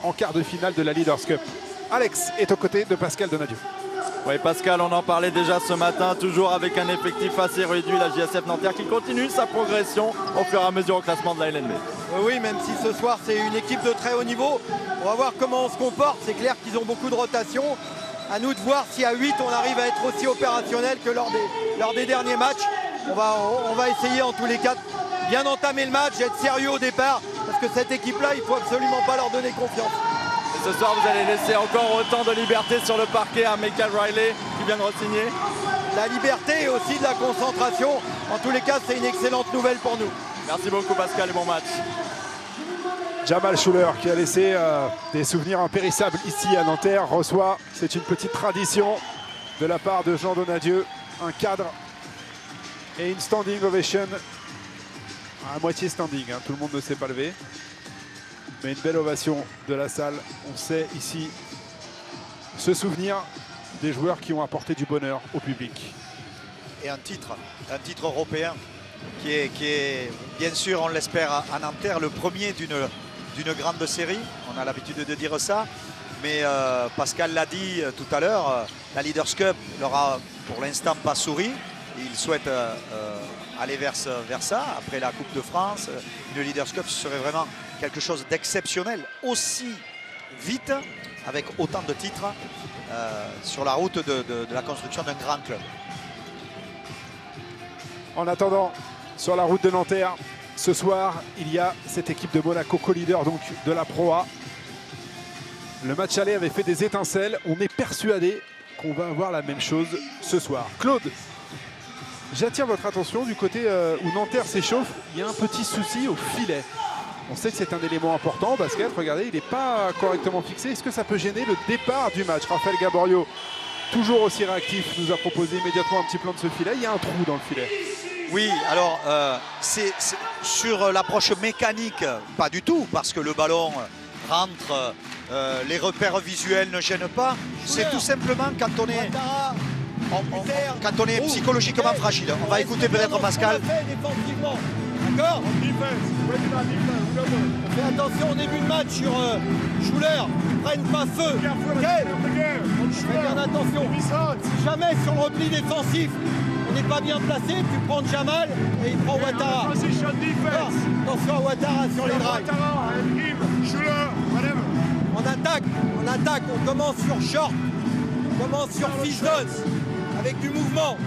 en quart de finale de la Leaders Cup. Alex est aux côtés de Pascal Donadieu. Oui, Pascal, on en parlait déjà ce matin, toujours avec un effectif assez réduit, la JSF Nanterre qui continue sa progression au fur et à mesure au classement de la LNB. Oui, même si ce soir c'est une équipe de très haut niveau, on va voir comment on se comporte. C'est clair qu'ils ont beaucoup de rotation. À nous de voir si à 8 on arrive à être aussi opérationnel que lors des derniers matchs. On va essayer en tous les cas de bien entamer le match, être sérieux au départ, parce que cette équipe-là, il ne faut absolument pas leur donner confiance. Et ce soir, vous allez laisser encore autant de liberté sur le parquet à Michael Riley qui vient de re-signer. La liberté et aussi de la concentration. En tous les cas, c'est une excellente nouvelle pour nous. Merci beaucoup Pascal et bon match. Jamal Schuller qui a laissé des souvenirs impérissables ici à Nanterre reçoit, c'est une petite tradition de la part de Jean Donadieu, un cadre et une standing ovation, à moitié standing, hein, tout le monde ne s'est pas levé, mais une belle ovation de la salle. On sait ici se souvenir des joueurs qui ont apporté du bonheur au public. Et un titre européen qui est bien sûr, on l'espère à Nanterre, le premier d'une grande série. On a l'habitude de dire ça, mais Pascal l'a dit tout à l'heure, la Leaders Cup leur a pour l'instant pas souri. Ils souhaitent aller vers ça. Après la Coupe de France, une Leaders Cup, ce serait vraiment quelque chose d'exceptionnel, aussi vite, avec autant de titres sur la route de la construction d'un grand club. En attendant, sur la route de Nanterre, ce soir, il y a cette équipe de Monaco, co-leader donc de la Pro A. Le match aller avait fait des étincelles. On est persuadé qu'on va avoir la même chose ce soir. Claude, j'attire votre attention du côté où Nanterre s'échauffe. Il y a un petit souci au filet. On sait que c'est un élément important. Basket, regardez, il n'est pas correctement fixé. Est-ce que ça peut gêner le départ du match? Raphaël Gaborio, toujours aussi réactif, nous a proposé immédiatement un petit plan de ce filet. Il y a un trou dans le filet. Oui, alors c'est sur l'approche mécanique, pas du tout, parce que le ballon rentre, les repères visuels ne gênent pas. C'est tout simplement quand on est psychologiquement fragile. On va écouter peut-être Pascal. D'accord. On fait attention au début de match sur Schuller, ils prennent pas feu. Fais bien attention. Si jamais sur le repli défensif, on n'est pas bien placé, tu prends Jamal et il prend Ouattara. Attention à Ouattara sur les drives. On attaque, on commence sur short, on commence sur Fisdon avec du mouvement.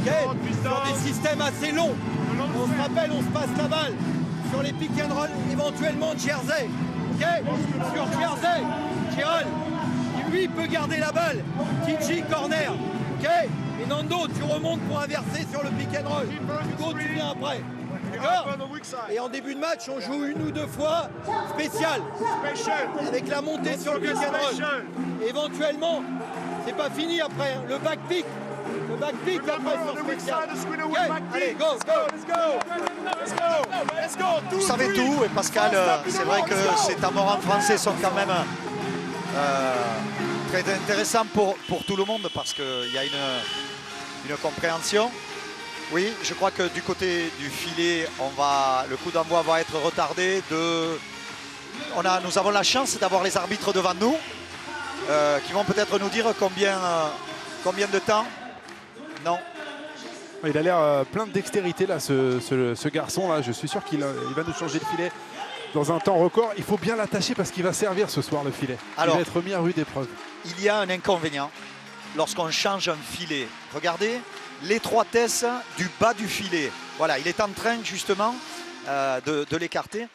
Sur des systèmes assez longs. On se rappelle, on se passe la balle sur les pick and roll, éventuellement Jersey. Sur Jersey, Gérald, lui peut garder la balle. TG corner. Et Nando, tu remontes pour inverser sur le pick and roll. Hugo, tu viens après. Et en début de match, on joue une ou deux fois spécial. Avec la montée sur le pick and roll. Et éventuellement, c'est pas fini après. Le back pick. Le back pick après sur spécial. Allez, go. Vous savez tout, et Pascal, c'est vrai que ces tambourins français sont quand même très intéressants pour tout le monde parce qu'il y a une compréhension. Oui, je crois que du côté du filet, le coup d'envoi va être retardé. Nous avons la chance d'avoir les arbitres devant nous qui vont peut-être nous dire combien de temps. Non. Il a l'air plein de dextérité là, ce garçon là. Je suis sûr qu'il va nous changer le filet dans un temps record. Il faut bien l'attacher parce qu'il va servir ce soir le filet. Alors, il va être mis à rude épreuve. Il y a un inconvénient lorsqu'on change un filet. Regardez l'étroitesse du bas du filet. Voilà, il est en train justement de l'écarter.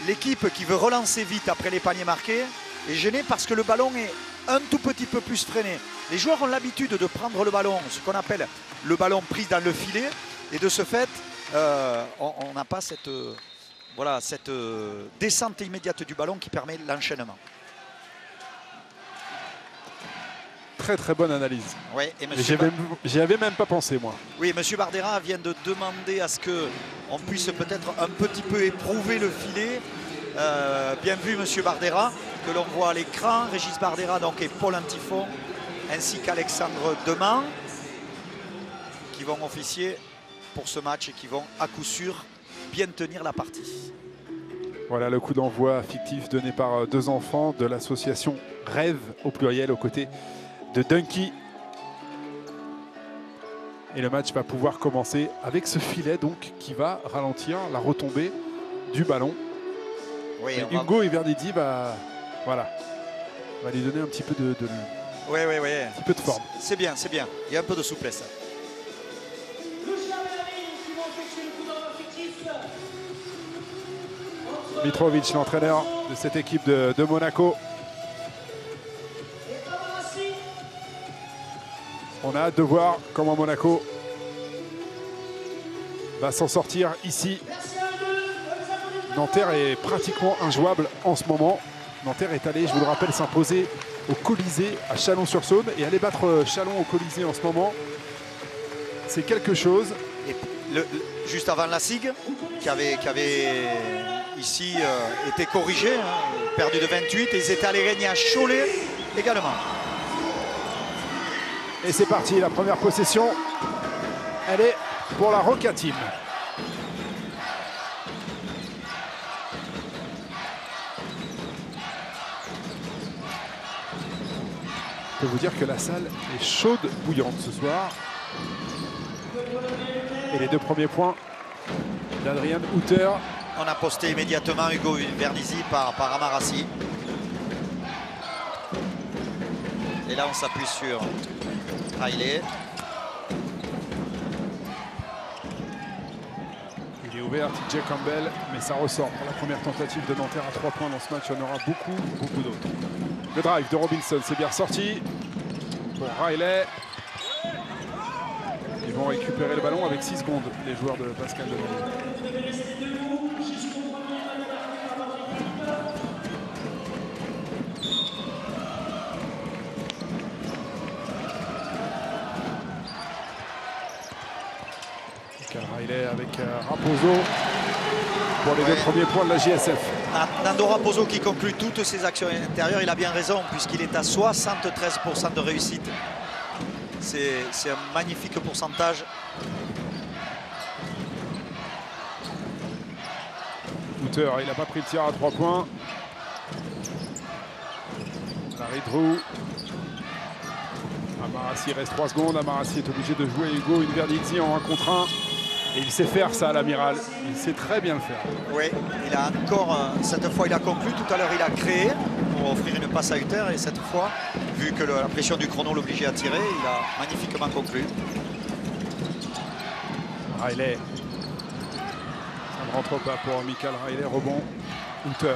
L'équipe qui veut relancer vite après les paniers marqués est gênée parce que le ballon est un tout petit peu plus freiné. Les joueurs ont l'habitude de prendre le ballon, ce qu'on appelle le ballon pris dans le filet, et de ce fait, on n'a pas cette descente immédiate du ballon qui permet l'enchaînement. Très très bonne analyse. Oui, et j'y avais même pas pensé moi. Oui, M. Bardera vient de demander à ce qu'on puisse peut-être un petit peu éprouver le filet. Bien vu M. Bardera, que l'on voit à l'écran. Régis Bardera donc, et Paul Antifon, ainsi qu'Alexandre Deman, qui vont officier pour ce match et qui vont à coup sûr bien tenir la partie. Voilà le coup d'envoi fictif donné par 2 enfants de l'association Rêve au pluriel aux côtés de Dunky. Et le match va pouvoir commencer avec ce filet donc qui va ralentir la retombée du ballon. Oui, et Hugo Iverdidi va lui donner un petit peu de un petit peu de forme. C'est bien, c'est bien. Il y a un peu de souplesse. Mitrovic, l'entraîneur de cette équipe de Monaco. On a hâte de voir comment Monaco va s'en sortir ici. Nanterre est pratiquement injouable en ce moment. Nanterre est allé, je vous le rappelle, s'imposer au Colisée à Chalon-sur-Saône. Et aller battre Chalon au Colisée en ce moment, c'est quelque chose. Et juste avant la SIG, qui avait ici été corrigé, hein, perdu de 28, et ils étaient allés gagner à Cholet également. Et c'est parti, la première possession, elle est pour la Roca Team. Je peux vous dire que la salle est chaude, bouillante ce soir. Et les 2 premiers points d'Adrian Houter. On a posté immédiatement Hugo Vernizzi par Amarassi. Et là on s'appuie sur Riley. Il est ouvert, TJ Campbell, mais ça ressort pour la première tentative de Nanterre à 3 points dans ce match. Il y en aura beaucoup d'autres. Le drive de Robinson, c'est bien ressorti pour Riley. Ils vont récupérer le ballon avec 6 secondes, les joueurs de Pascal Demolay. Riley avec Raposo pour les 2 premiers points de la JSF. Nando Raposo qui conclut toutes ses actions intérieures, il a bien raison puisqu'il est à 73% de réussite. C'est un magnifique pourcentage. Houter, il n'a pas pris le tir à 3 points. Larry Drew. Amarassi reste 3 secondes. Amarassi est obligé de jouer Hugo Iverdidi en 1 contre 1. Et il sait faire ça, l'amiral. Il sait très bien le faire. Oui, il a encore, cette fois il a conclu. Tout à l'heure il a créé pour offrir une passe à Houter. Et cette fois, vu que la pression du chrono l'obligeait à tirer, il a magnifiquement conclu. Riley. Ça ne rentre pas pour Michael Riley. Rebond. Houter.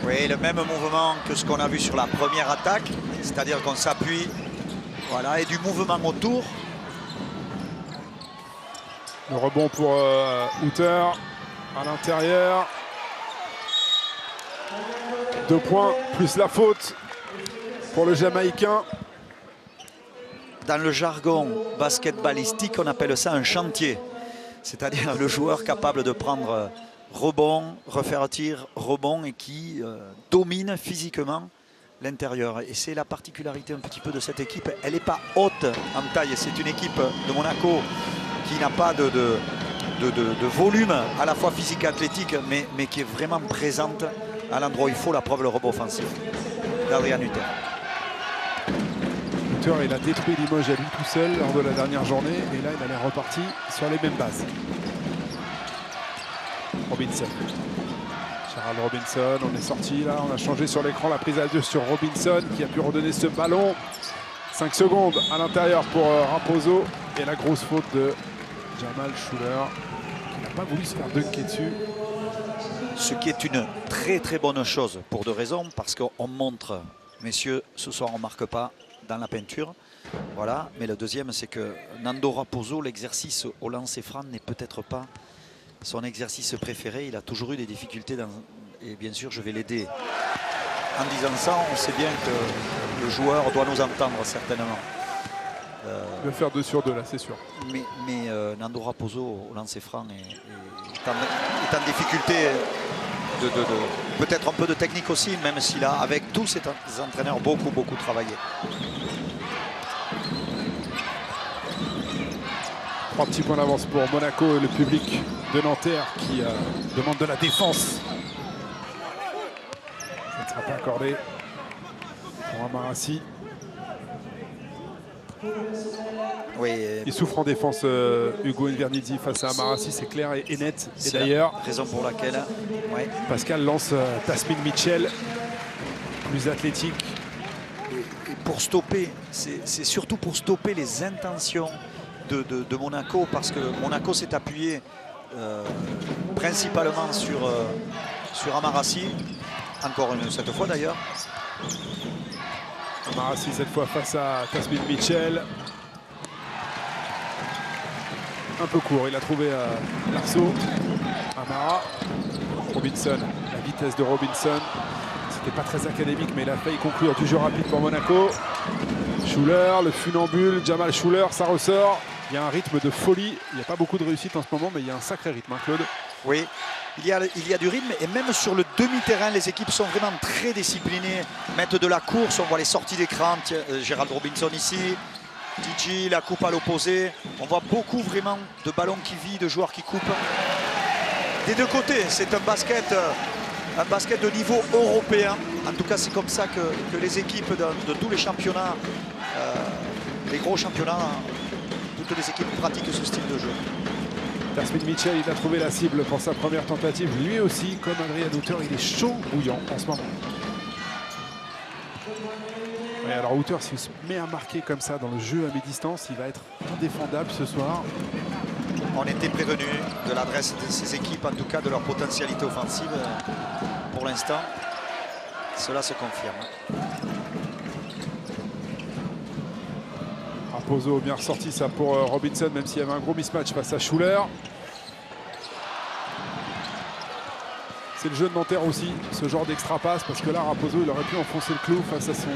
Oui, le même mouvement que ce qu'on a vu sur la première attaque, c'est-à-dire qu'on s'appuie, voilà, et du mouvement autour. Le rebond pour Houter à l'intérieur. 2 points plus la faute pour le Jamaïcain. Dans le jargon basketballistique, on appelle ça un chantier. C'est-à-dire le joueur capable de prendre rebond, refaire tir, rebond et qui domine physiquement l'intérieur. Et c'est la particularité un petit peu de cette équipe. Elle n'est pas haute en taille. C'est une équipe de Monaco qui n'a pas de volume à la fois physique et athlétique, mais qui est vraiment présente à l'endroit où il faut. La preuve, le rebond offensif d'Adrian Houter. Houter, il a détruit Limoges à lui tout seul lors de la dernière journée. Et là, il est reparti sur les mêmes bases. Robinson. Charles Robinson, on est sorti là, on a changé sur l'écran la prise à 2 sur Robinson qui a pu redonner ce ballon. 5 secondes à l'intérieur pour Raposo et la grosse faute de Jamal Schuller qui n'a pas voulu se faire dunker dessus. Ce qui est une très bonne chose pour 2 raisons, parce qu'on montre, messieurs, ce soir on ne marque pas dans la peinture. Voilà, mais le deuxième c'est que Nando Raposo, l'exercice au lancer franc n'est peut-être pas son exercice préféré. Il a toujours eu des difficultés et bien sûr je vais l'aider. En disant ça, on sait bien que le joueur doit nous entendre certainement. Il va faire 2 sur 2 là, c'est sûr. Mais Nando Raposo au lancer franc est en difficulté peut-être un peu de technique aussi, même s'il a avec tous ses entraîneurs beaucoup travaillé. 3 petits points d'avance pour Monaco et le public de Nanterre qui demande de la défense. Ça ne sera pas accordé pour Amarassi. Oui, Il souffre en défense, Hugo Invernizzi face à Amarassi, c'est clair et net. Et d'ailleurs, raison pour laquelle Pascal lance Tasmin Mitchell, plus athlétique. Et pour stopper, c'est surtout pour stopper les intentions de Monaco, parce que Monaco s'est appuyé principalement sur Amarassi, encore cette fois d'ailleurs. Amarassi cette fois face à Tasmin Mitchell. Un peu court, il a trouvé l'arceau. Amara, Robinson, la vitesse de Robinson. C'était pas très académique, mais il a failli conclure du jeu rapide pour Monaco. Schuller, le funambule, Jamal Schuller, ça ressort. Il y a un rythme de folie. Il n'y a pas beaucoup de réussite en ce moment, mais il y a un sacré rythme, hein, Claude. Oui, il y a du rythme, et même sur le demi-terrain, les équipes sont vraiment très disciplinées, mettent de la course, on voit les sorties d'écran, Gérald Robinson ici, TG, la coupe à l'opposé, on voit beaucoup vraiment de ballons qui vivent, de joueurs qui coupent. Des deux côtés, c'est un basket de niveau européen. En tout cas, c'est comme ça que les équipes de tous les championnats, les gros championnats, toutes les équipes pratiquent ce style de jeu. Tasmin Mitchell, il a trouvé la cible pour sa première tentative. Lui aussi, comme Adrien Hauteur, il est chaud bouillant en ce moment. Ouais, alors Hauteur, s'il se met à marquer comme ça dans le jeu à mi-distance, il va être indéfendable ce soir. On était prévenu de l'adresse de ces équipes, en tout cas de leur potentialité offensive. Pour l'instant, cela se confirme. Raposo bien ressorti ça pour Robinson, même s'il y avait un gros mismatch face à Schuller. C'est le jeu de Nanterre aussi, ce genre d'extra passe, parce que là Raposo il aurait pu enfoncer le clou face à son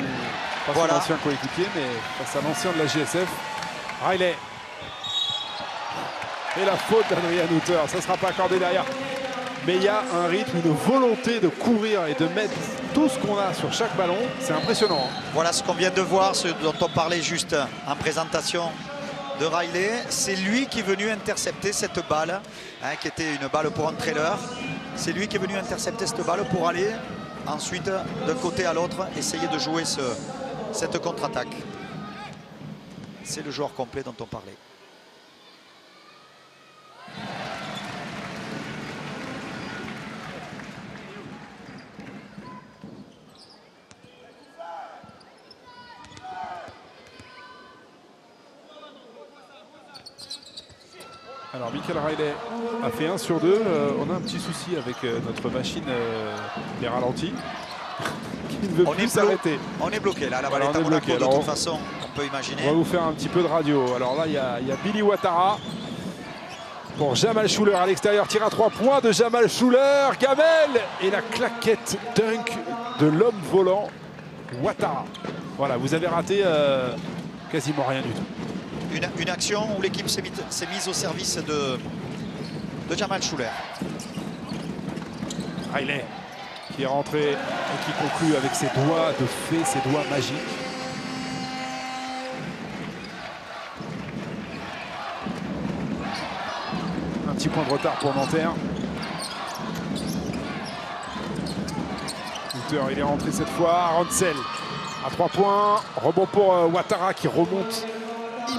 ancien coéquipier, mais face à l'ancien de la GSF. Riley. Et la faute d'Adrien Hauteur, ça ne sera pas accordé derrière. Mais il y a un rythme, une volonté de courir et de mettre tout ce qu'on a sur chaque ballon. C'est impressionnant. Voilà ce qu'on vient de voir, ce dont on parlait juste en présentation de Riley. C'est lui qui est venu intercepter cette balle, qui était une balle pour un trailer. C'est lui qui est venu intercepter cette balle pour aller ensuite d'un côté à l'autre, essayer de jouer cette contre-attaque. C'est le joueur complet dont on parlait. Alors Michael Riley a fait 1 sur 2. On a un petit souci avec notre machine des ralentis qui ne veut plus s'arrêter. On est bloqué là, la balle est à Monaco, de toute façon, on peut imaginer. On va vous faire un petit peu de radio. Alors là, il y a Billy Ouattara pour Jamal Schuller à l'extérieur. Tir à 3 points de Jamal Schuller. Gamel et la claquette dunk de l'homme volant Ouattara. Voilà, vous avez raté quasiment rien du tout. Une action où l'équipe s'est mise au service de Jamal Schuller. Riley qui est rentré et qui conclut avec ses doigts de fée, ses doigts magiques. Un petit point de retard pour Nanterre. Hauteur, il est rentré cette fois. Ransel à 3 points. Rebond pour Ouattara qui remonte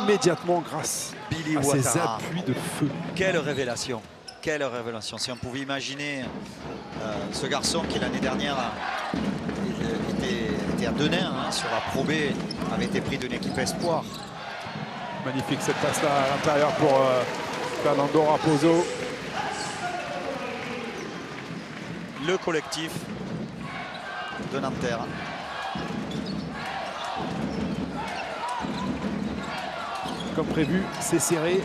immédiatement grâce à ses appuis de feu. Quelle révélation! Quelle révélation! Si on pouvait imaginer ce garçon qui l'année dernière était à Denain, sur la Pro B, avait été pris d'une équipe espoir. Magnifique cette passe-là à l'intérieur pour Fernando Raposo. Le collectif de Nanterre. Comme prévu, c'est serré. Et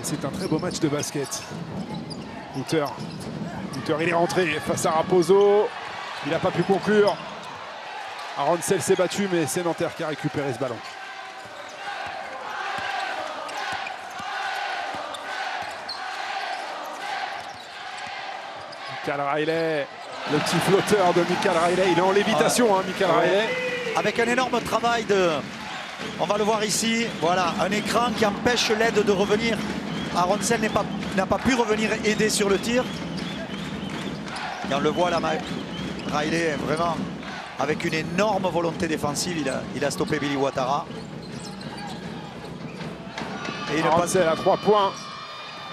c'est un très beau match de basket. Hauteur, il est rentré face à Raposo. Il n'a pas pu conclure. Ransel s'est battu, mais c'est Nanterre qui a récupéré ce ballon. Michael Riley, le petit flotteur de Michael Riley. Il est en lévitation, Michael Riley. Avec un énorme travail de On va le voir ici. Voilà, un écran qui empêche l'aide de revenir. Aronsel n'a pas pu revenir aider sur le tir. Et on le voit là, Riley vraiment avec une énorme volonté défensive. Il a stoppé Billy Ouattara. Et Aronsel à 3 points.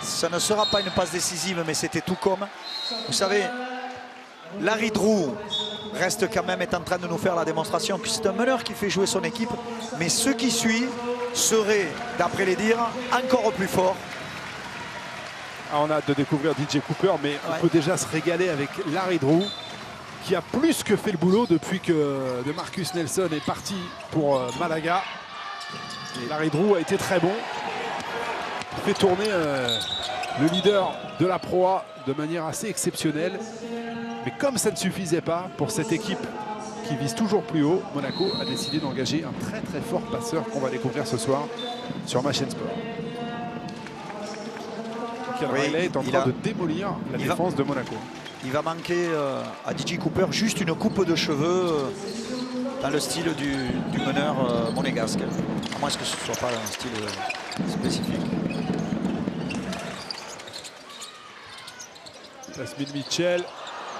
Ça ne sera pas une passe décisive, mais c'était tout comme. Vous savez, Larry Drew reste quand même, est en train de nous faire la démonstration que c'est un meneur qui fait jouer son équipe. Mais ce qui suit serait, d'après les dires, encore plus fort. Ah, on a hâte de découvrir DJ Cooper, mais on peut déjà se régaler avec Larry Drew, qui a plus que fait le boulot depuis que DeMarcus Nelson est parti pour Malaga. Et Larry Drew a été très bon. Il fait tourner le leader de la Pro A de manière assez exceptionnelle. Mais comme ça ne suffisait pas pour cette équipe qui vise toujours plus haut, Monaco a décidé d'engager un très très fort passeur qu'on va découvrir ce soir sur ma chaîne Sport. Riley est en train de démolir la défense de Monaco. Il va manquer à DJ Cooper juste une coupe de cheveux dans le style du meneur monégasque. À moins que ce ne soit pas un style spécifique. Yasmine Mitchell.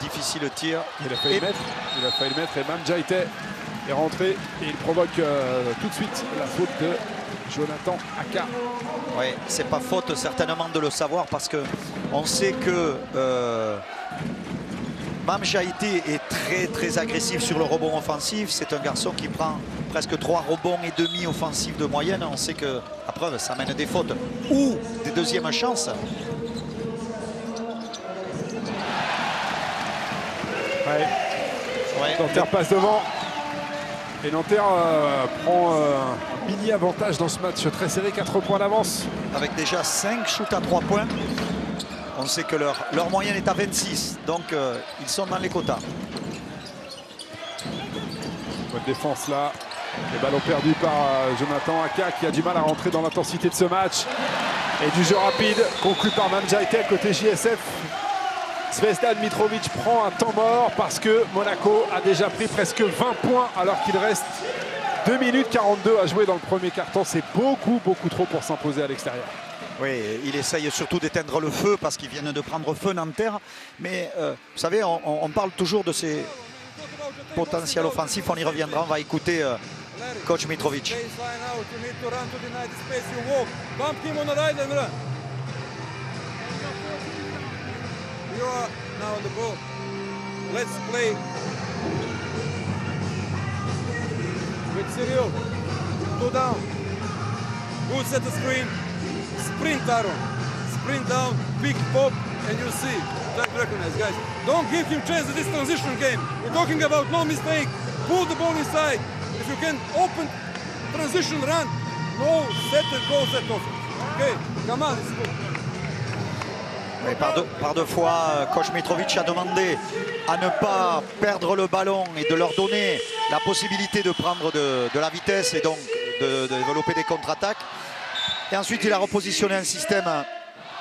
Difficile le tir. Il a failli le mettre. Et Mamjaite est rentré et il provoque tout de suite la faute de Jonathan Aka. Oui, c'est pas faute certainement de le savoir parce que on sait que Mamjaite est très très agressif sur le rebond offensif. C'est un garçon qui prend presque 3 rebonds et demi offensifs de moyenne. On sait que, à preuve, ça mène des fautes ou des deuxièmes chances. Nanterre passe devant. Et Nanterre prend un mini avantage dans ce match très serré, 4 points d'avance. Avec déjà 5 shoots à 3 points. On sait que leur moyenne est à 26, donc ils sont dans les quotas. Bonne défense là. Les ballons perdus par Jonathan Aka qui a du mal à rentrer dans l'intensité de ce match. Et du jeu rapide conclu par Mamjaite côté JSF. Zvezdan Mitrovic prend un temps mort parce que Monaco a déjà pris presque 20 points alors qu'il reste 2 minutes 42 à jouer dans le premier quart-temps. C'est beaucoup trop pour s'imposer à l'extérieur. Oui, il essaye surtout d'éteindre le feu parce qu'ils viennent de prendre feu Nanterre. Mais vous savez, on parle toujours de ces potentiels offensifs. On y reviendra, on va écouter coach Mitrovic. You are now on the ball. Let's play with Cyril. Go down. Good set the screen. Sprint, Aaron. Sprint down, pick, pop, and you'll see. Try to recognize, guys. Don't give him chance in this transition game. We're talking about no mistake. Pull the ball inside. If you can open transition run, no set and go set off. Okay, come on, it's good. Et par deux fois, coach Mitrovic a demandé à ne pas perdre le ballon et de leur donner la possibilité de prendre de la vitesse et donc de développer des contre-attaques. Et ensuite, il a repositionné un système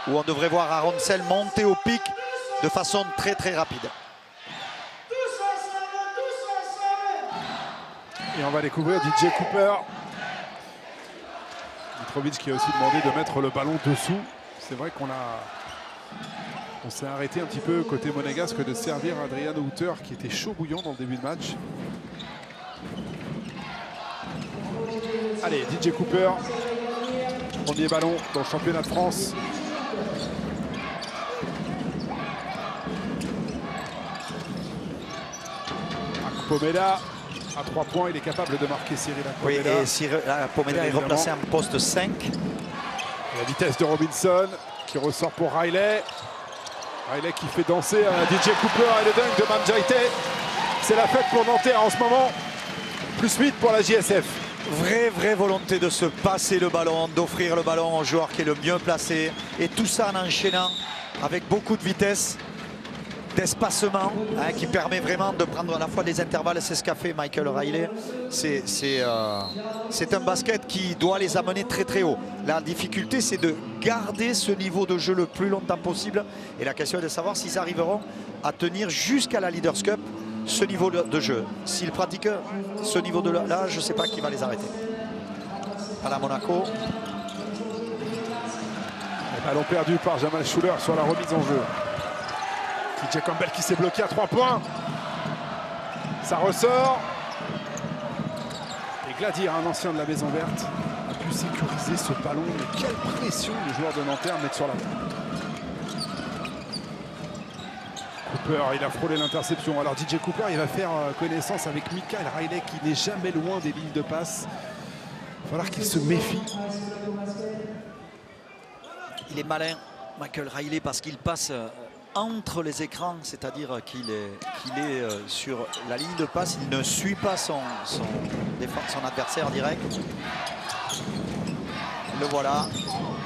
où on devrait voir Aronsel monter au pic de façon très rapide. Et on va découvrir DJ Cooper. Mitrovic qui a aussi demandé de mettre le ballon dessous. C'est vrai qu'on s'est arrêté un petit peu côté monégasque de servir Adrian Houter qui était chaud bouillant dans le début de match. Allez, DJ Cooper. Premier ballon dans le championnat de France. Pomeda à 3 points, il est capable de marquer Cyril Pomeda. Oui, et Cyril Pomeda est replacé en poste 5. Et la vitesse de Robinson qui ressort pour Riley. Riley qui fait danser DJ Cooper et le dunk de Mamjaite. C'est la fête pour Nanterre en ce moment. Plus 8 pour la JSF. Vraie volonté de se passer le ballon, d'offrir le ballon au joueur qui est le mieux placé. Et tout ça en enchaînant avec beaucoup de vitesse, d'espacement, qui permet vraiment de prendre à la fois des intervalles. C'est ce qu'a fait Michael Riley. C'est un basket qui doit les amener très haut. La difficulté, c'est de garder ce niveau de jeu le plus longtemps possible. Et la question est de savoir s'ils arriveront à tenir jusqu'à la Leaders Cup ce niveau de jeu. S'ils pratiquent ce niveau de là, je ne sais pas qui va les arrêter. à Monaco. Et ballon perdu par Jamal Schuller sur la remise en jeu. TJ Campbell qui s'est bloqué à 3 points. Ça ressort. Et Gladir, un ancien de la Maison Verte, a pu sécuriser ce ballon. Mais quelle pression les joueurs de Nanterre mettent sur la balle. Cooper, il a frôlé l'interception. Alors DJ Cooper, il va faire connaissance avec Michael Riley qui n'est jamais loin des lignes de passe. Il va falloir qu'il se méfie. Il est malin, Michael Riley, parce qu'il passe entre les écrans, c'est-à-dire qu'il est sur la ligne de passe. Il ne suit pas son adversaire direct. Le voilà,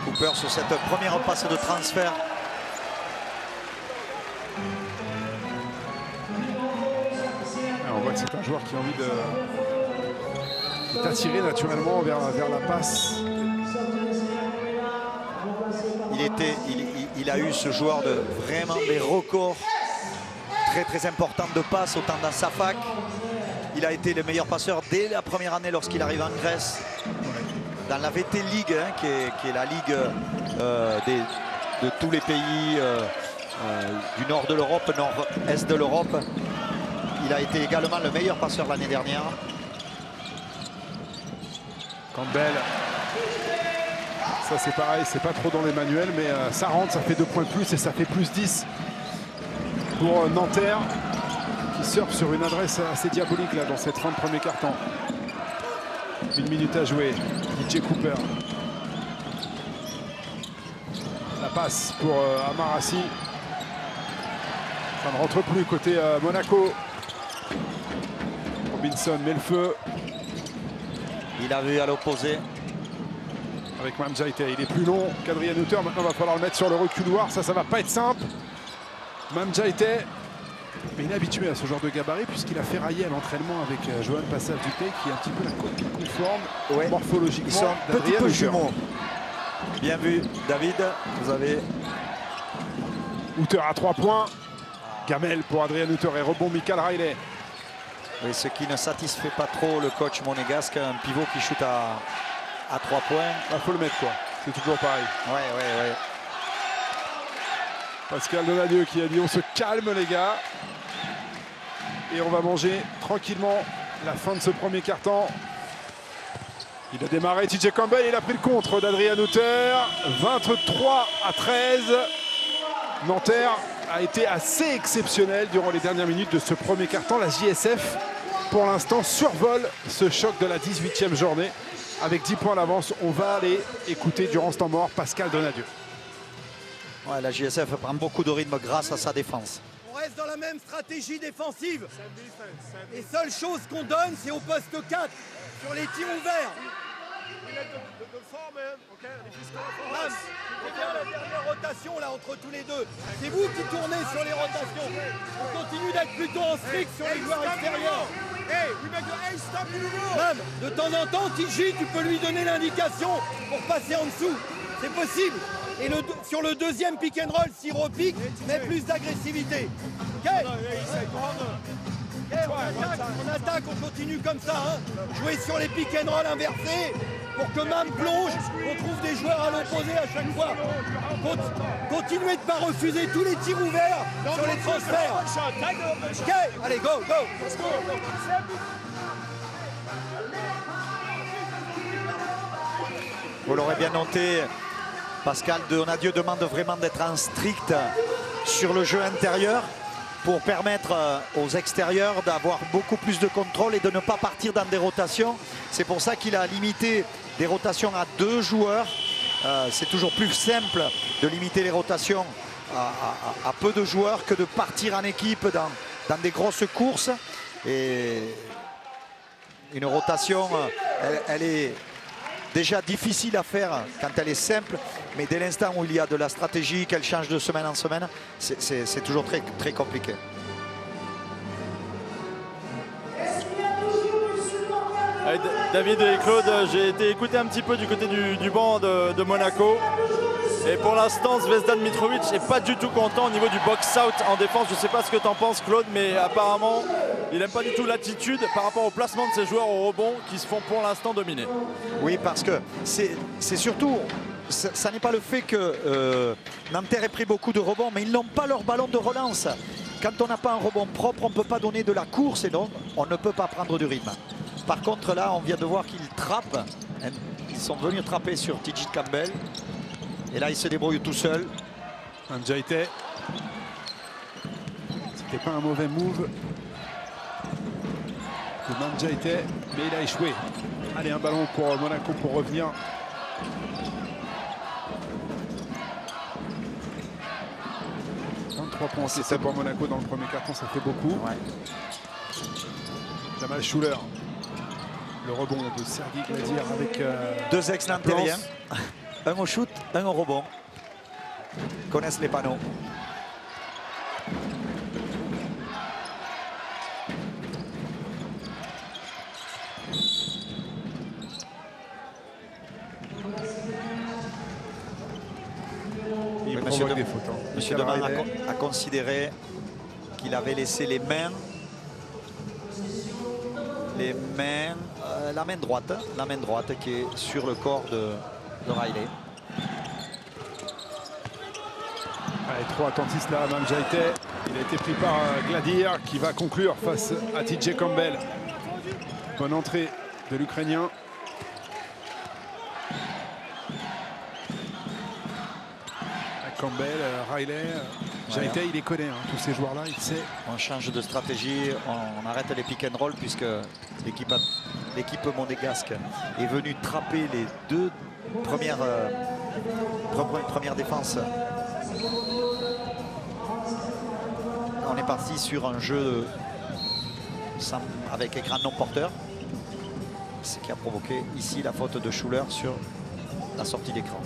Cooper sur cette première passe de transfert. On voit que c'est un joueur qui a envie d'attirer naturellement vers la passe. Il a eu ce joueur de vraiment des records très importants de passes autant dans sa fac. Il a été le meilleur passeur dès la première année lorsqu'il arrive en Grèce. Dans la VT League, hein, qui est la ligue de tous les pays du nord de l'Europe, nord-est de l'Europe. Il a été également le meilleur passeur l'année dernière. Campbell. Ça c'est pareil, c'est pas trop dans les manuels, mais ça rentre, ça fait 2 points de plus et ça fait plus 10 pour Nanterre qui surfe sur une adresse assez diabolique là dans cette fin de premier quart-temps. 1 minute à jouer. DJ Cooper. La passe pour Amarassi. Ça ne rentre plus côté Monaco. Robinson met le feu. Il a vu à l'opposé. Avec Mamjaite, il est plus long qu'Adrien Hutter. Maintenant, il va falloir le mettre sur le reculoir. Ça va pas être simple. Mamjaite, mais inhabitué à ce genre de gabarit puisqu'il a ferraillé à l'entraînement avec Johan Passal-Dupé, qui est un petit peu la copie conforme morphologiquement. Ils sont un petit peu jumeaux. Bien vu, David. Vous avez Hutter à 3 points. Gamel pour Adrien Hutter et rebond Michael Riley. Oui, ce qui ne satisfait pas trop le coach monégasque, un pivot qui shoot à 3 points. Il faut le mettre quoi, c'est toujours pareil. Ouais. Pascal Donadieu qui a dit on se calme les gars. Et on va manger tranquillement la fin de ce premier quart-temps. Il a démarré TJ Campbell, il a pris le contre d'Adrien Hutter. 23-13. Nanterre a été assez exceptionnel durant les dernières minutes de ce premier quart-temps. La JSF, pour l'instant, survole ce choc de la 18e journée. Avec 10 points d'avance, on va aller écouter durant ce temps mort Pascal Donadieu. Ouais, la JSF prend beaucoup de rythme grâce à sa défense. On reste dans la même stratégie défensive. Les seules choses qu'on donne, c'est au poste 4, sur les tirs ouverts. Ram, c'est bien la dernière rotation là entre tous les deux. C'est vous qui tournez sur les rotations. On continue d'être plutôt en strict sur les joueurs extérieurs. Ram, de temps en temps, TJ, tu peux lui donner l'indication pour passer en dessous. C'est possible. Et sur le deuxième pick and roll, s'il repique, met plus d'agressivité. Ok, on attaque, on continue comme ça. Hein. Jouer sur les pick and roll inversés pour que Mam plonge, on trouve des joueurs à l'opposé à chaque fois. Continuez de ne pas refuser tous les tirs ouverts sur les transferts. Ok, allez, go. Vous l'aurez bien noté, Pascal Donadieu demande vraiment d'être en strict sur le jeu intérieur pour permettre aux extérieurs d'avoir beaucoup plus de contrôle et de ne pas partir dans des rotations. C'est pour ça qu'il a limité des rotations à 2 joueurs. C'est toujours plus simple de limiter les rotations à peu de joueurs que de partir en équipe dans des grosses courses. Et une rotation, elle est déjà difficile à faire quand elle est simple, mais dès l'instant où il y a de la stratégie, qu'elle change de semaine en semaine, c'est toujours très compliqué. David et Claude, j'ai été écouté un petit peu du côté du banc de Monaco. Et pour l'instant, Zvezdan Mitrovic n'est pas du tout content au niveau du box-out en défense. Je ne sais pas ce que tu en penses, Claude, mais apparemment, il n'aime pas du tout l'attitude par rapport au placement de ses joueurs au rebond qui se font pour l'instant dominer. Oui, parce que c'est surtout, ça n'est pas le fait que Nanterre ait pris beaucoup de rebonds, mais ils n'ont pas leur ballon de relance. Quand on n'a pas un rebond propre, on ne peut pas donner de la course et donc on ne peut pas prendre du rythme. Par contre, là, on vient de voir qu'ils trappent. Ils sont venus trapper sur T.J. Campbell. Et là, ils se débrouillent tout seuls. Manjaite. C'était pas un mauvais move de Manjaite, mais il a échoué. Allez, un ballon pour Monaco pour revenir. Points, c'est pour Monaco dans le premier carton, ça fait beaucoup. Ouais. Jamal Schuller. Le rebond de Sergi Gladir avec deux ex-nantériens. Un au shoot, un au rebond. Ils connaissent les panneaux. Il Monsieur provoque des fautes. Hein. Monsieur Deman a considéré qu'il avait laissé les mains, la main droite qui est sur le corps de Riley. Allez, trop attentiste là, Manjaite. Il a été pris par Gladir qui va conclure face à T.J. Campbell. Bonne entrée de l'Ukrainien. Campbell, Riley, Jaite, il les connaît, hein, tous ces joueurs-là, il sait. On change de stratégie, on arrête les pick and roll puisque l'équipe monégasque est venue trapper les deux premières défenses. On est parti sur un jeu avec écran non porteur, ce qui a provoqué ici la faute de Schuller sur la sortie d'écran.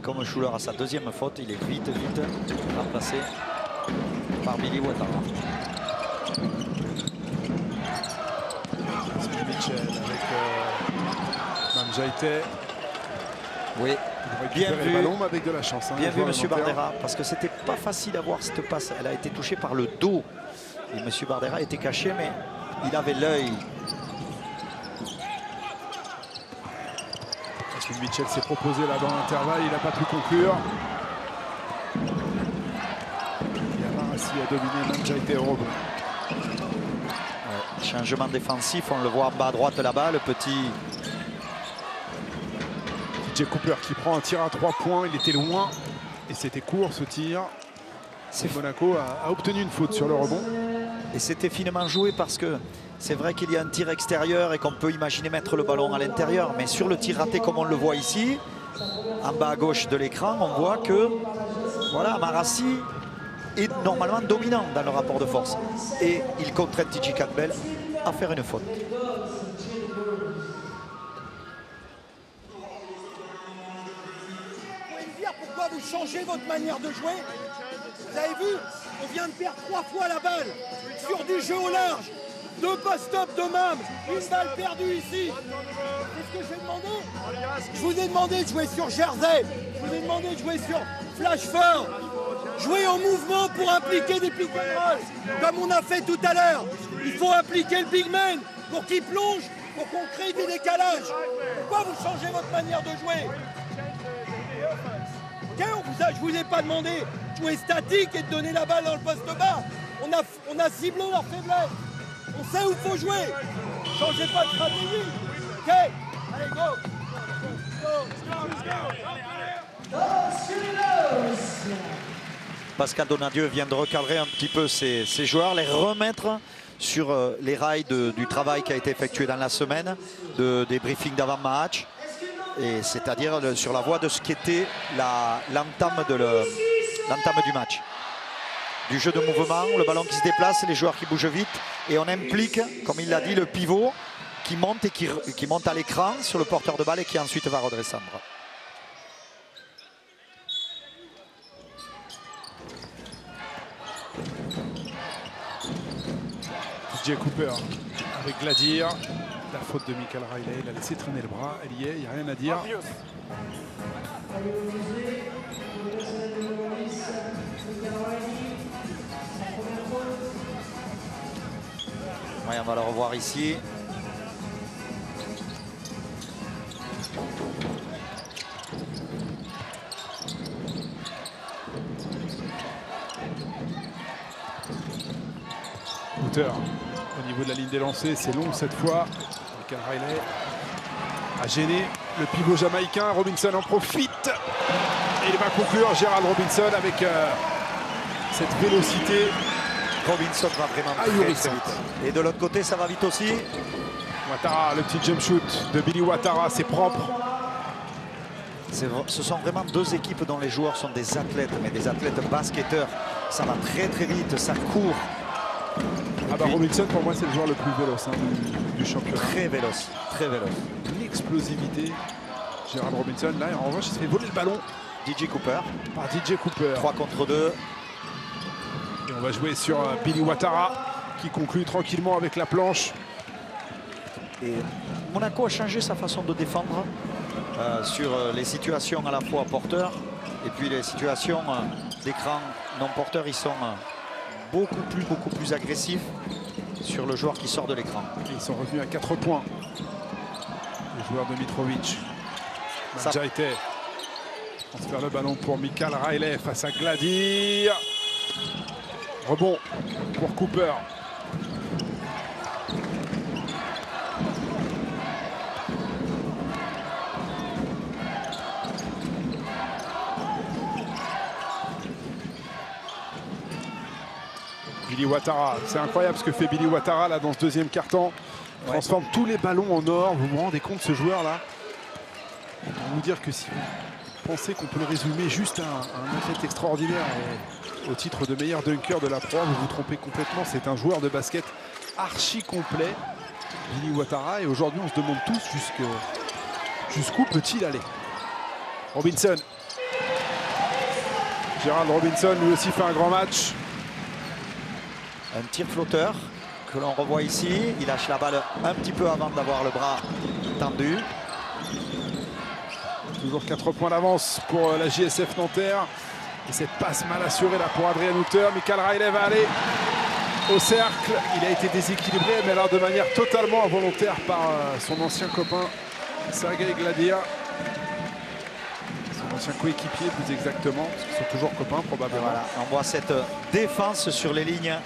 Comme Schuller a sa deuxième faute, il est vite remplacé par Billy Ouattara. Mitchell avec Manjaite. Oui, bien vu. Le ballon, mais avec de la chance. Hein, bien vu, monsieur Bardera, parce que c'était pas facile à voir cette passe. Elle a été touchée par le dos. Et monsieur Bardera était caché, mais il avait l'œil. Mitchell s'est proposé là dans l'intervalle, il n'a pas pu conclure. Yamarassi a dominé Manjaite au rebond. Ouais, changement défensif, on le voit en bas à droite là-bas, le petit Jay Cooper qui prend un tir à 3 points, il était loin et c'était court ce tir. Monaco a obtenu une faute sur le rebond. Et c'était finement joué parce que c'est vrai qu'il y a un tir extérieur et qu'on peut imaginer mettre le ballon à l'intérieur. Mais sur le tir raté, comme on le voit ici, en bas à gauche de l'écran, on voit que voilà, Marassi est normalement dominant dans le rapport de force. Et il contraint T.J. Campbell à faire une faute. Vous pouvez me dire pourquoi vous changez votre manière de jouer? Vous avez vu, on vient de perdre 3 fois la balle sur du jeu au large. 2 post-up de Mam, une balle perdue ici. Qu'est-ce que j'ai demandé? Je vous ai demandé de jouer sur Jersey. Je vous ai demandé de jouer sur Flash Fort. Jouer en mouvement pour impliquer des pick and roll, comme on a fait tout à l'heure. Il faut impliquer le big man pour qu'il plonge, pour qu'on crée des décalages. Pourquoi vous changez votre manière de jouer? Okay, je vous ai pas demandé de jouer statique et de donner la balle dans le poste bas. On a ciblé leur faiblesse. On sait où il faut jouer. Changez pas de stratégie. Ok, allez, go. Pascal Donadieu vient de recadrer un petit peu ses joueurs, les remettre sur les rails du travail qui a été effectué dans la semaine, des briefings d'avant-match, et c'est-à-dire sur la voie de ce qui était l'entame du match. Du jeu de mouvement, le ballon qui se déplace, les joueurs qui bougent vite, et on implique, comme il l'a dit, le pivot qui monte et qui monte à l'écran sur le porteur de balle et qui ensuite va redescendre. Jay Cooper avec Gladir. La faute de Michael Riley, il a laissé traîner le bras, elle y est, il n'y a rien à dire. Ouais, on va le revoir ici. Hooter au niveau de la ligne des lancers, c'est long cette fois. Michael Riley a gêné le pivot jamaïcain. Robinson en profite et il va conclure. Gerald Robinson avec cette vélocité. Robinson va vraiment très vite. Et de l'autre côté, ça va vite aussi. Ouattara, le petit jump shoot de Billy Ouattara, c'est propre. Ce sont vraiment deux équipes dont les joueurs sont des athlètes, mais des athlètes basketteurs. Ça va très vite, ça court. Ah bah Robinson, pour moi, c'est le joueur le plus véloce du championnat. Très véloce, très véloce. L'explosivité. Gerald Robinson, là, en revanche, il se fait voler le ballon DJ Cooper. Par DJ Cooper. 3 contre 2. Et on va jouer sur Billy Ouattara qui conclut tranquillement avec la planche. Et Monaco a changé sa façon de défendre sur les situations à la fois porteurs et puis les situations d'écran non porteurs. Ils sont beaucoup plus agressifs sur le joueur qui sort de l'écran. Ils sont revenus à 4 points. Le joueur de Mitrovic. Manjaite transfère le ballon pour Michael Riley face à Gladir. Rebond pour Cooper. Billy Ouattara, c'est incroyable ce que fait Billy Ouattara là dans ce deuxième quart-temps. Transforme tous les ballons en or. Vous vous rendez compte ce joueur là? On va vous dire que si vous pensez qu'on peut le résumer juste à un athlète extraordinaire et au titre de meilleur dunker de la Pro, vous vous trompez complètement. C'est un joueur de basket archi complet, Billy Ouattara, et aujourd'hui on se demande tous jusqu'où peut-il aller. Robinson. Gerald Robinson lui aussi fait un grand match. Un tir flotteur que l'on revoit ici. Il lâche la balle un petit peu avant d'avoir le bras tendu. Toujours 4 points d'avance pour la JSF Nanterre. Et cette passe mal assurée là pour Adrian Hooter. Michael Riley va aller au cercle. Il a été déséquilibré, mais alors de manière totalement involontaire par son ancien copain Sergei Gladir. Son ancien coéquipier plus exactement, parce qu'ils sont toujours copains probablement. Voilà, on voit cette défense sur les lignes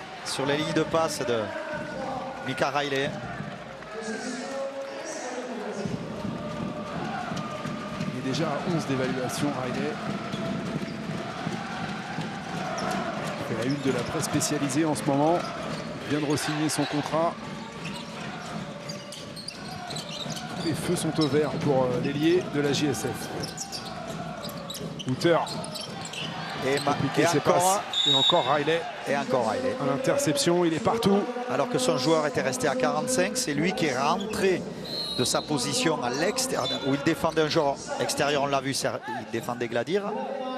de passe de Michael Riley. Il est déjà à 11 d'évaluation, Riley. Il fait la une de la presse spécialisée en ce moment. Il vient de re-signer son contrat. Les feux sont au vert pour l'ailier de la JSF. Hooter. Et encore Riley. Et encore Riley. À l'interception, il est partout. Alors que son joueur était resté à 45, c'est lui qui est rentré de sa position à l'extérieur, où il défendait un joueur extérieur, on l'a vu, il défendait Gladir,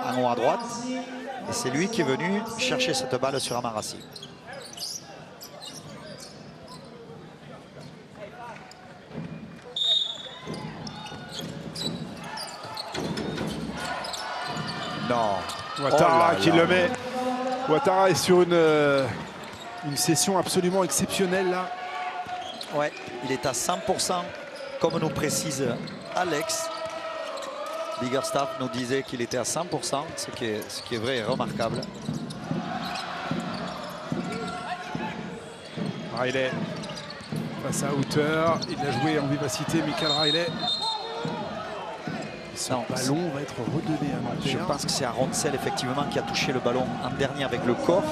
en haut à droite. Et c'est lui qui est venu chercher cette balle sur Amarassi. Non. Ouattara qui le met. Ouattara est sur une session absolument exceptionnelle là. Ouais, il est à 100%, comme nous précise Alex. Biggerstaff nous disait qu'il était à 100%, ce qui est vrai et remarquable. Riley face à Hooter. Il a joué en vivacité, Michael Riley. Son ballon va être redonné à Nanterre. Je pense que c'est Aroncel effectivement qui a touché le ballon en dernier avec le corps,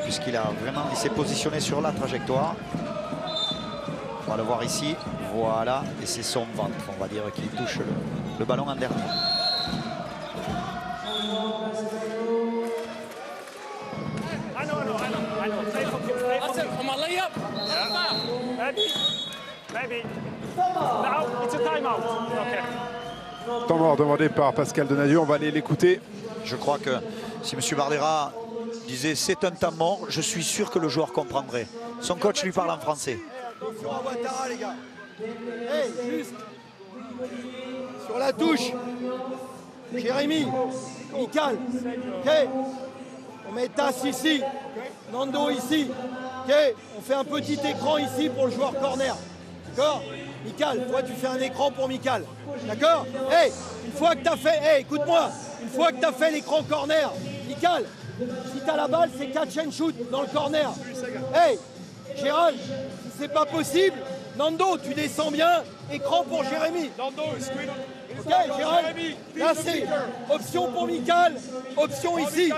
puisqu'il s'est positionné sur la trajectoire. On va le voir ici, voilà, et c'est son ventre, on va dire, qui touche le ballon en dernier. Temps mort demandé par Pascal Donadieu, on va aller l'écouter. Je crois que si M. Bardera disait c'est un temps mort, je suis sûr que le joueur comprendrait. Son coach lui parle en français. Attention à Ouattara, les gars. Hey, juste sur la touche. Jérémy, Michael. Hey. On met Tass ici. Nando ici. Ok, on fait un petit écran ici pour le joueur corner. D'accord? Mikal, toi tu fais un écran pour Mikal. D'accord? Hey, une fois que tu as fait, hey, écoute-moi, une fois que tu as fait l'écran corner, Mikal, si tu as la balle, c'est catch and shoot dans le corner. Hey, Gérald, si c'est pas possible, Nando, tu descends bien, écran pour Jérémy. Ok, Gérald, là c'est option pour Mikal, option ici.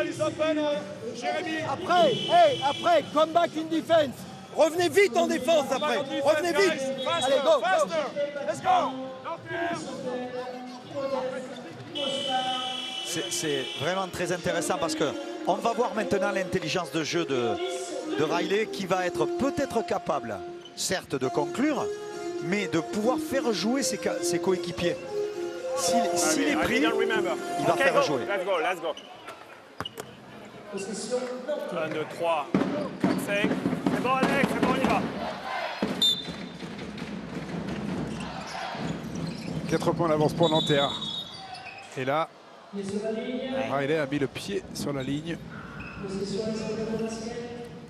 Après, hey, après, come back in defense. Revenez vite en défense après. Revenez vite. Allez, go, go. C'est vraiment très intéressant parce qu'on va voir maintenant l'intelligence de jeu de Riley qui va être peut-être capable, certes, de conclure, mais de pouvoir faire jouer ses coéquipiers. S'il est pris, il va faire jouer. Let's go. 1, 2, 3, 4, 5. C'est bon, Alex, c'est bon, on y va. 4 points d'avance pour Nanterre. Et là, Riley a mis le pied sur la ligne.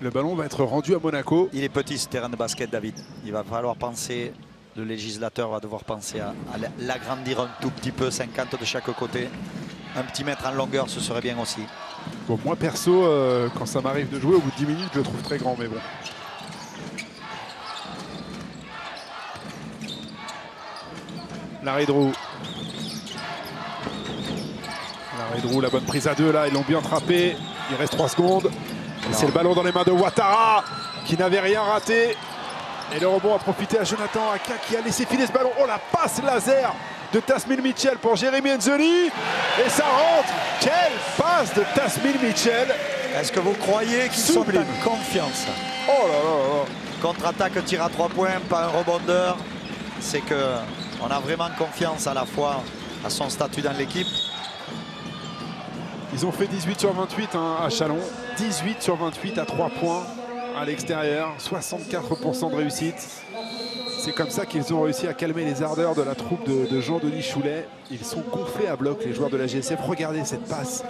Le ballon va être rendu à Monaco. Il est petit ce terrain de basket, David. Il va falloir penser, le législateur va devoir penser à l'agrandir un tout petit peu, 50 de chaque côté. Un petit mètre en longueur, ce serait bien aussi. Bon, moi perso, quand ça m'arrive de jouer, au bout de 10 minutes, je le trouve très grand, mais bon. Larry Drew. La bonne prise à 2 là, ils l'ont bien frappé. Il reste 3 secondes. Et c'est le ballon dans les mains de Ouattara qui n'avait rien raté. Et le rebond a profité à Jonathan Aka qui a laissé filer ce ballon. Oh, la passe laser de Tasmin Mitchell pour Jérémy Enzeli. Et ça rentre. Quelle passe de Tasmin Mitchell. Est-ce que vous croyez qu'ils sont en confiance? Oh là là là. Contre-attaque, tir à 3 points, pas un rebondeur. C'est qu'on a vraiment confiance à la fois à son statut dans l'équipe. Ils ont fait 18 sur 28 à Chalon. 18 sur 28 à 3 points à l'extérieur. 64% de réussite. C'est comme ça qu'ils ont réussi à calmer les ardeurs de la troupe de Jean-Denis Choulet. Ils sont gonflés à bloc, les joueurs de la GSF. Regardez cette passe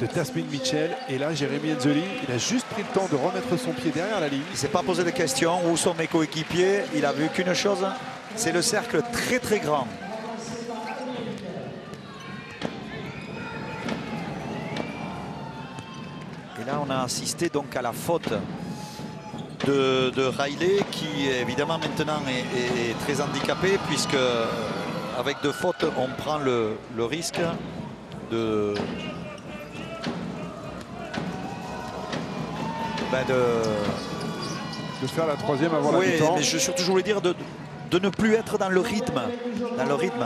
de Tasmin Mitchell. Et là, Jérémy Enzeli, il a juste pris le temps de remettre son pied derrière la ligne. Il ne s'est pas posé de questions. Où sont mes coéquipiers? Il a vu qu'une chose, c'est le cercle très très grand. Et là, on a assisté donc à la faute de Riley qui évidemment maintenant est très handicapé puisque avec 2 fautes, on prend le risque de faire la 3e avant la mi-temps. Mais surtout, je voulais dire de ne plus être dans le rythme.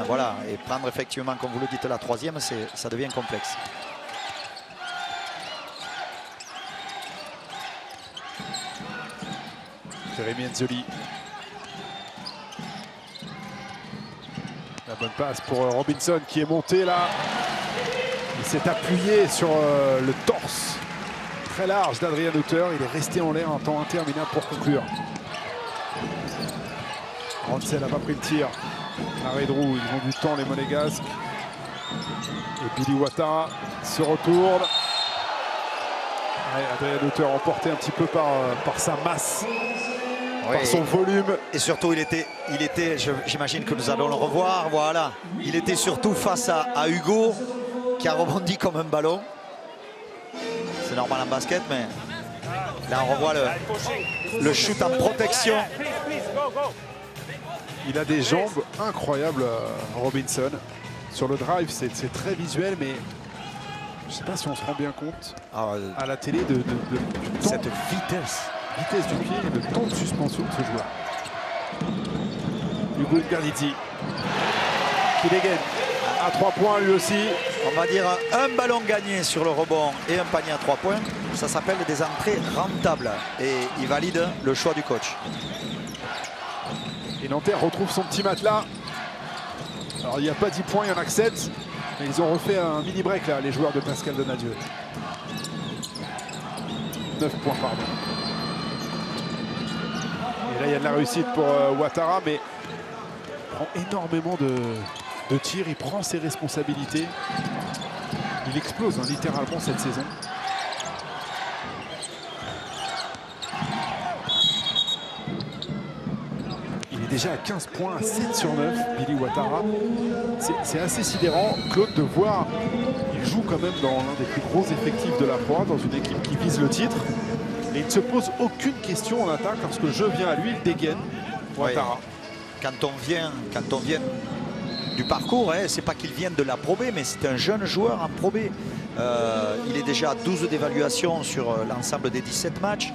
Voilà. Et prendre effectivement, comme vous le dites, la 3e, ça devient complexe. Jérémy Enzeli. La bonne passe pour Robinson qui est monté là. Il s'est appuyé sur le torse très large d'Adrien Hutter. Il est resté en l'air un temps interminable pour conclure. Ransel n'a pas pris le tir. Larry Drew, ils ont du temps les Monégasques. Et Billy Ouattara se retourne. Adrien Hutter emporté un petit peu par sa masse. Oui, par son volume. Et surtout, il était j'imagine que nous allons le revoir, voilà. Il était surtout face à Hugo, qui a rebondi comme un ballon. C'est normal en basket, mais là, on revoit le shoot en protection. Il a des jambes incroyables, Robinson. Sur le drive, c'est très visuel, mais je ne sais pas si on se rend bien compte à la télé de cette vitesse du pied et le temps de suspension de ce joueur. Hugo Ngarditi qui dégaine à 3 points lui aussi. On va dire un ballon gagné sur le rebond et un panier à 3 points. Ça s'appelle des entrées rentables et il valide le choix du coach. Et Nanterre retrouve son petit matelas. Alors il n'y a pas 10 points, il y en a que 7. Mais ils ont refait un mini break là, les joueurs de Pascal Donadieu. 9 points, pardon. Et là, il y a de la réussite pour Ouattara, mais il prend énormément de tirs, il prend ses responsabilités. Il explose littéralement cette saison. déjà à 15 points, à 7 sur 9, Billy Ouattara. C'est assez sidérant, Claude, de voir, il joue quand même dans l'un des plus gros effectifs de la Pro A, dans une équipe qui vise le titre. Et il ne se pose aucune question en attaque, lorsque le jeu vient à lui, il dégaine, Ouattara. Ouais. Quand on vient du parcours, hein, c'est pas qu'il vienne de la Pro B, mais c'est un jeune joueur en Pro B. Il est déjà à 12 d'évaluation sur l'ensemble des 17 matchs,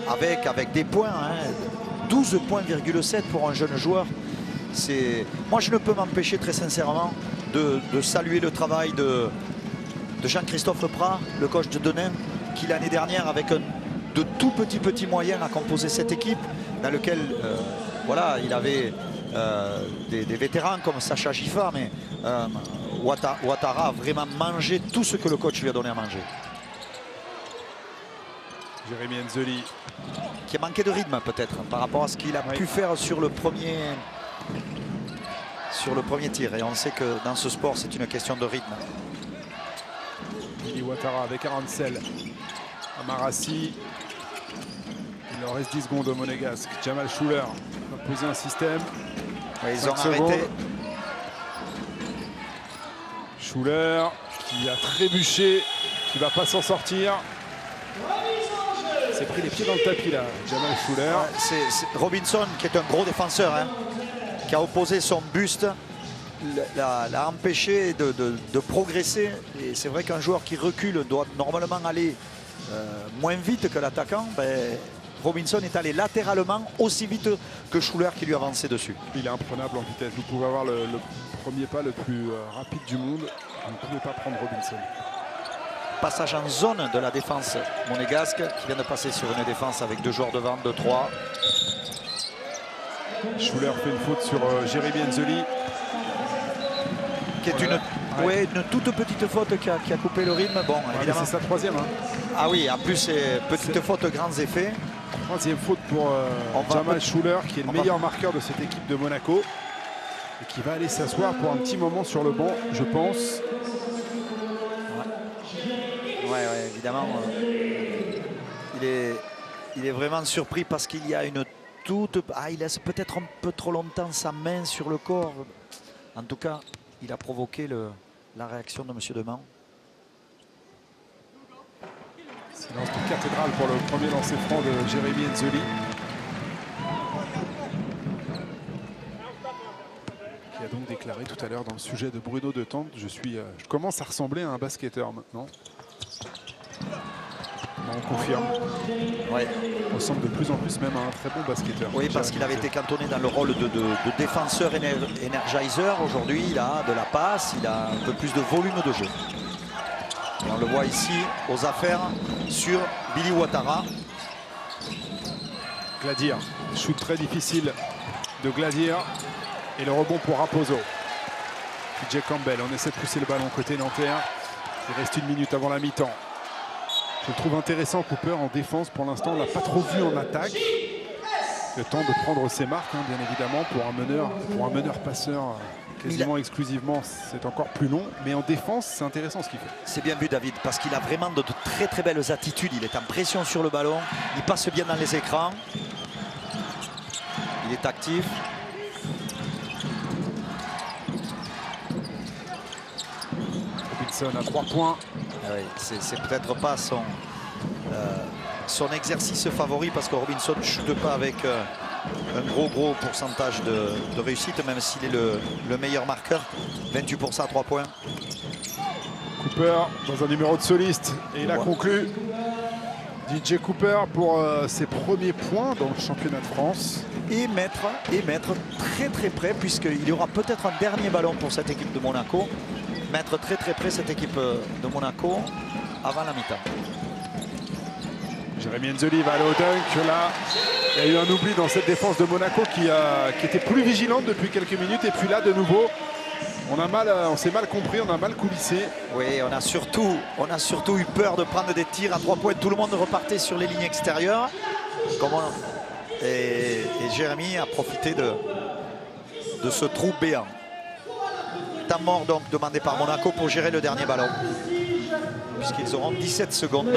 avec des points, hein, 12 points,7 pour un jeune joueur. Moi, je ne peux m'empêcher très sincèrement de saluer le travail de Jean-Christophe Prat, le coach de Denain, qui l'année dernière, avec de tout petits moyens, a composé cette équipe dans lequel voilà, il avait des vétérans comme Sacha Giffard, mais Ouattara a vraiment mangé tout ce que le coach lui a donné à manger. Jérémy Enzeli. Qui a manqué de rythme peut-être par rapport à ce qu'il a pu faire sur le premier tir. Et on sait que dans ce sport, c'est une question de rythme. Billy Ouattara avec Arancel. Amarassi. Il leur reste 10 secondes au Monégasque. Jamal Schuller va poser un système. Ouais, ils ont arrêté. Schuller qui a trébuché, qui va pas s'en sortir. s'est pris les pieds dans le tapis là, Jamal Schuller. Ouais, c'est Robinson qui est un gros défenseur, hein, qui a opposé son buste, l'a empêché de progresser. Et c'est vrai qu'un joueur qui recule doit normalement aller moins vite que l'attaquant. Ben, Robinson est allé latéralement aussi vite que Schuller qui lui avançait dessus. Il est imprenable en vitesse. Vous pouvez avoir le premier pas le plus rapide du monde. Vous ne pouvez pas prendre Robinson. Passage en zone de la défense monégasque qui vient de passer sur une défense avec deux joueurs devant, 2-3. Schuller fait une faute sur Jérémy Enzeli. Qui est une toute petite faute qui a coupé le rythme. Bon, évidemment. C'est sa troisième. Hein. Ah oui, en plus, c'est petite faute, grands effets. Troisième faute pour Jamal Schuller, qui est le meilleur marqueur de cette équipe de Monaco. Et qui va aller s'asseoir pour un petit moment sur le banc, je pense. Ouais, évidemment. Il est vraiment surpris parce qu'il y a une toute... Ah, il laisse peut-être un peu trop longtemps sa main sur le corps. En tout cas, il a provoqué la réaction de M. Deman. Silence de cathédrale pour le premier lancer franc de Jérémy Enzeli. Qui a donc déclaré tout à l'heure dans le sujet de Bruno De Tente, je commence à ressembler à un basketteur maintenant. On confirme. Ouais. On ressemble de plus en plus même à un très bon basketteur. Oui, parce qu'il avait été cantonné dans le rôle de défenseur energizer. Aujourd'hui, il a de la passe, il a un peu plus de volume de jeu. Et on le voit ici aux affaires sur Billy Ouattara. Gladir, shoot très difficile de Gladir. Et le rebond pour Raposo. TJ Campbell, on essaie de pousser le ballon côté nanterre. Il reste une minute avant la mi-temps. Je le trouve intéressant, Cooper, en défense. Pour l'instant, on ne l'a pas trop vu en attaque. Le temps de prendre ses marques, hein, bien évidemment, pour un meneur passeur quasiment exclusivement, c'est encore plus long. Mais en défense, c'est intéressant ce qu'il fait. C'est bien vu, David, parce qu'il a vraiment de très très belles attitudes. Il est en pression sur le ballon. Il passe bien dans les écrans. Il est actif. Robinson à 3 points. Oui, c'est peut-être pas son exercice favori parce que Robinson ne chute pas avec un gros pourcentage de réussite, même s'il est le meilleur marqueur, 28% à 3 points. Cooper dans un numéro de soliste et il a conclu. DJ Cooper pour ses premiers points dans le championnat de France. Et mettre très près, puisqu'il y aura peut-être un dernier ballon pour cette équipe de Monaco. Mettre très près cette équipe de Monaco avant la mi-temps. Jérémy Enzeli va aller au dunk. Là, il y a eu un oubli dans cette défense de Monaco qui était plus vigilante depuis quelques minutes. Et puis là, de nouveau, on s'est mal compris, on a mal coulissé. Oui, on a surtout eu peur de prendre des tirs à 3 points. Tout le monde repartait sur les lignes extérieures. Et Jérémy a profité de ce trou béant. Temps mort donc demandé par Monaco pour gérer le dernier ballon. Puisqu'ils auront 17 secondes.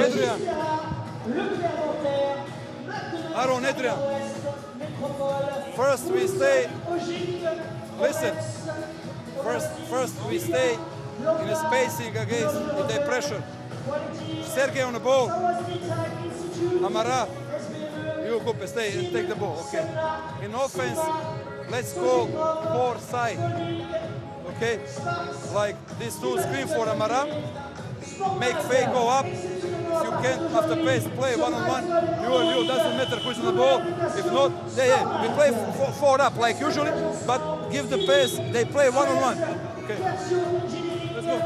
Aaron, Adrien. First we stay. Listen. First we stay in a spacing against if they pressure. Sergey on the ball. Amara, you go stay and take the ball. Okay. In offense, let's go for side. Okay. Like these two screen for Amara. Make fake go up. If you can, after pace, play one-on-one. You and you, doesn't matter who's on the ball. If not, we play four up like usually, but give the pace, they play one-on-one. Okay. Let's go.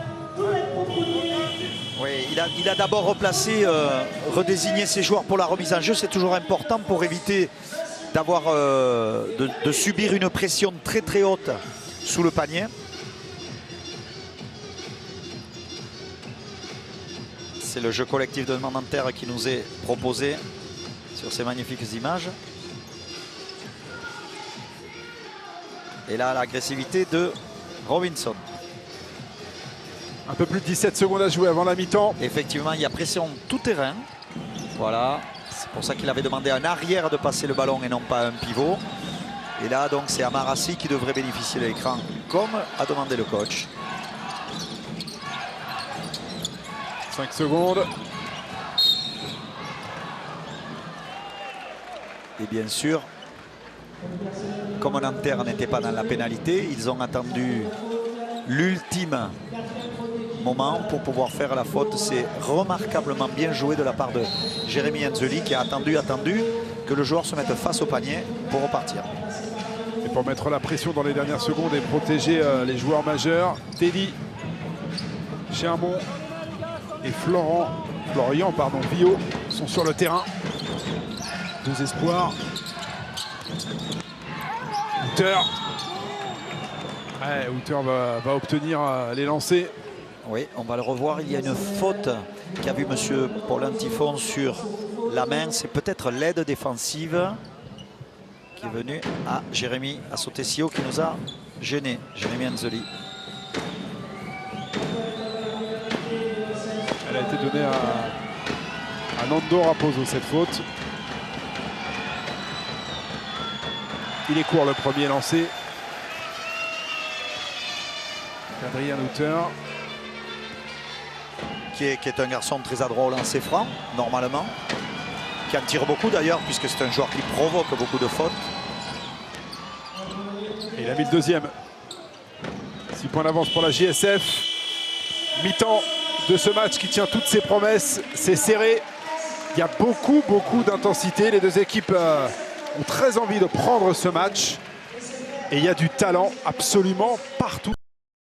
Oui, il a d'abord replacé, redésigné ses joueurs pour la remise en jeu. C'est toujours important pour éviter d'avoir, de subir une pression très très haute sous le panier. C'est le jeu collectif de Nanterre qui nous est proposé sur ces magnifiques images. Et là, l'agressivité de Robinson. Un peu plus de 17 secondes à jouer avant la mi-temps. Effectivement, il y a pression tout terrain. Voilà, c'est pour ça qu'il avait demandé à un arrière de passer le ballon et non pas un pivot. Et là, donc, c'est Amarassi qui devrait bénéficier de l'écran, comme a demandé le coach. 5 secondes. Et bien sûr, comme Nanterre n'était pas dans la pénalité, ils ont attendu l'ultime moment pour pouvoir faire la faute. C'est remarquablement bien joué de la part de Jérémy Enzeli qui a attendu que le joueur se mette face au panier pour repartir. Et pour mettre la pression dans les dernières secondes et protéger les joueurs majeurs, Teddy, Chermont et Florian Villot sont sur le terrain. Deux espoirs. Houter. Ouais, Houter va obtenir les lancers. Oui, on va le revoir. Il y a une faute qu'a vu M. Paul Antifon sur la main. C'est peut-être l'aide défensive qui est venue à Jérémy Assotessio qui nous a gêné. Jérémy Enzeli. Elle a été donnée à Nando Raposo, cette faute. Il est court le premier lancé. Adrien Houter. Qui est un garçon très adroit au lancer franc, normalement. Qui en tire beaucoup d'ailleurs, puisque c'est un joueur qui provoque beaucoup de fautes. Et il a mis le deuxième. 6 points d'avance pour la JSF. Mi-temps de ce match qui tient toutes ses promesses. C'est serré. Il y a beaucoup d'intensité. Les deux équipes ont très envie de prendre ce match. Et il y a du talent absolument partout.